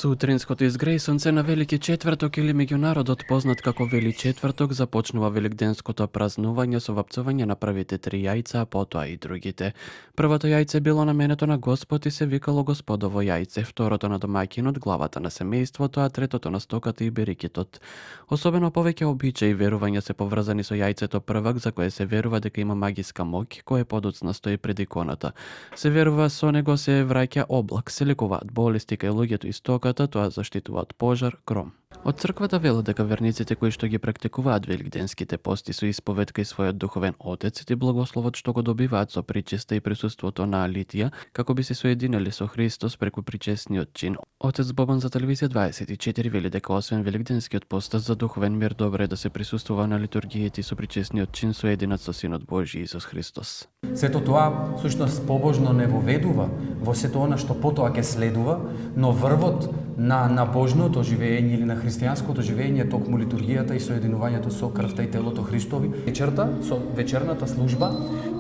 Сутринското изгрејсонце на Велики четврток или меѓународот познат како Вели четврток започнува великденското празнување со вапцување на првите 3 јајца, а потоа и другите. Првото јајце било наменето на Господ и се викало Господово јајце, второто на домаќинот, главата на семејството, а третото на стоката и берикетот. Особено повеќе обичаи и верувања се поврзани со јајцето првак, за кое се верува дека има магиска моќ, кое подоцна стои пред иконата. Се верува со него се враќа облак, се лекуваат болести кај луѓето и стоката, тоа заштитува од пожар, гром. Од црквата велат дека верниците кои што ги практикуваат великденските пости со исповед кај својот духовен отец и благословот што го добиваат со причеста и присуството на Литија, како би се соединели со Христос преку причесниот чин. Отец Бобан за телевизија 24 вели дека освен великденскиот пост за духовен мир, добро е да се присуствува на литургиите со причесниот чин соединат со Синот Божји Исус Христос. Сето тоа всушност побожно не воведува во сето она што потоа ќе следува, но врвот на божното живење или на христијанското живење токму литургијата и соединувањето со крвта и телото Христови. Вечерта со вечерната служба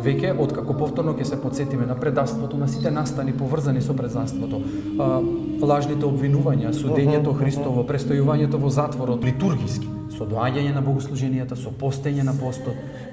веќе откако повторно ќе се потсетиме на предавството, на сите настани поврзани со предавството, лажните обвинувања, судењето Христово, престојувањето во затворот литургиски, со доаѓање на богослуженијата, со постење на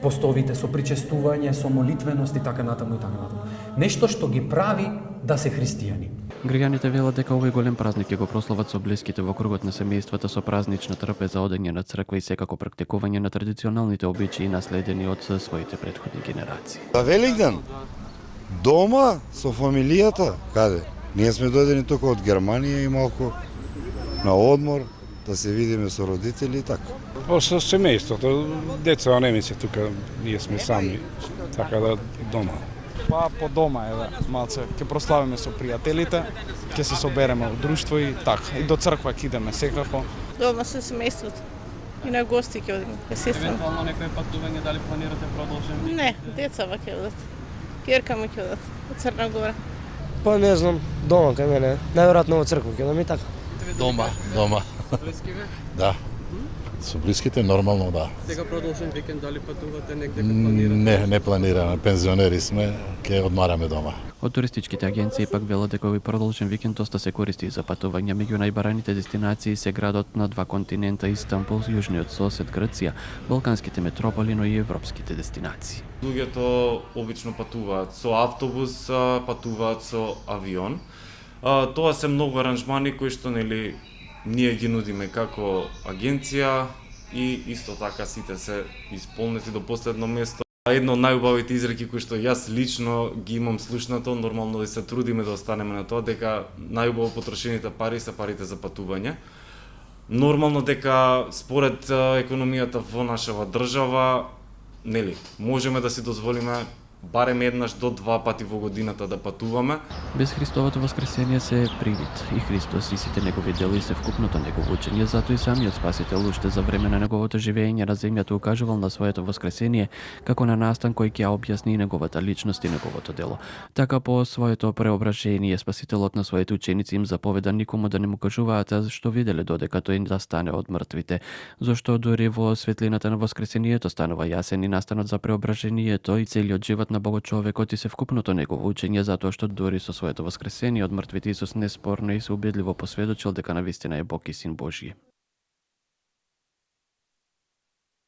постовите, со причестување, со молитвеност и така натаму и така натаму. Нешто што ги прави да се христијани. Граѓаните велат дека овој голем празник ќе го прослават со блиските во кругот на семејствата со празнична трпеза, одење на црква и секако практикување на традиционалните обичаи наследени од своите претходни генерации. За Великден дома со фамилијата, каде? Ние сме дојдени тука од Германија и малку на одмор, да се видиме со родители и така. Со семејството, деца не ми се тука, ние сме сами, така да дома. Па по дома е, да, малце. Ќе прославиме со пријателите, ќе се собереме во друштво и така. И до црква ќе идеме секако. Дома со семејството. И на гости ќе одиме, кај сестра. Евентуално некој патување, дали планирате продолжение? Не, децава ќе одат. Ќерка му ќе одат од Црна Гора. Па не знам, дома кај мене. Најверојатно во црква ќе одам и така. Дома. Блиски ве? Да. Со блиските нормално да. Сега продолжен викенд дали патувате негде планирате? Не планираме, пензионери сме, ќе одмараме дома. Од туристичките агенции пак велат дека овој продолжен викенд доста се користи за патување. Меѓу најбараните дестинации се градот на 2 континента Истанбул, јужниот сосед Грција, балканските метрополи, но и европските дестинации. Луѓето обично патуваат со автобус, патуваат со авион. Тоа се многу аранжмани кои што ние ги нудиме како агенција и исто така сите се исполнети до последно место. Едно од најубавите изреки кои што јас лично ги имам слушнато, нормално да се трудиме да останеме на тоа, дека најубаво потрошените пари се парите за патување. Нормално дека според економијата во нашава држава, можеме да си дозволиме барем еднаш до 2 пати во годината да патуваме. Без Христовото воскресение се привид и Христос и сите негови дела и се вкупното негово учење, затоа и самиот Спасител уште за време на неговото живење на земјата укажувал на своето воскресение како на настан кој ќе објасни неговата личност и неговото дело. Така по своето преображение Спасителот на своите ученици им заповеда никому да не му кажуваат што виделе додека тој да стане од мртвите, зашто дури во светлината на воскресението станува јасен и настанот за преображението и целиот живот на Богочовекот и се вкупното негово учење, затоа што дури со своето воскресение од мртвите Исус неспорно и се убедливо посведочил дека навистина е Бог и Син Божји.